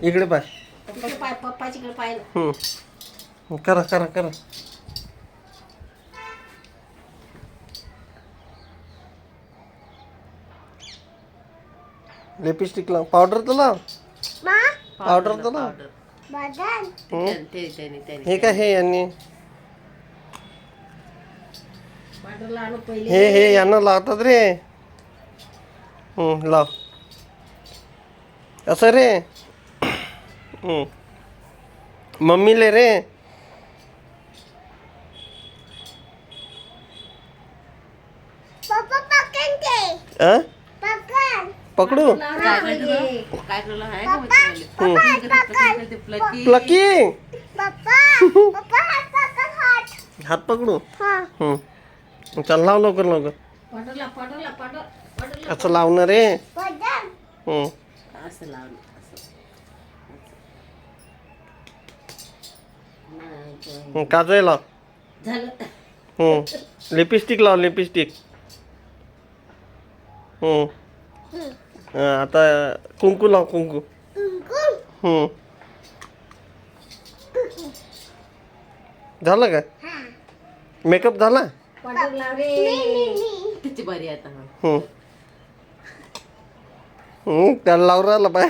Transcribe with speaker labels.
Speaker 1: इकडे पाय.
Speaker 2: पप्पाचीकडे पाहिलं.
Speaker 1: करा करा करा. लिपस्टिक लाव. पावडर तर लाव. पावडर तर लाव. हे काय हे यांनी हे यांना लावतात रे. लाव असं रे. मम्मीले रे. पकडू प्लकी. हात पकडू. चल लाव लवकर लवकर. असं लावणार रे. काजळ लाव. लिपस्टिक लाव लिपस्टिक. आता कुंकू लाव कुंकू. झालं का मेकअप झाला. त्याला लावून राहिला पाय.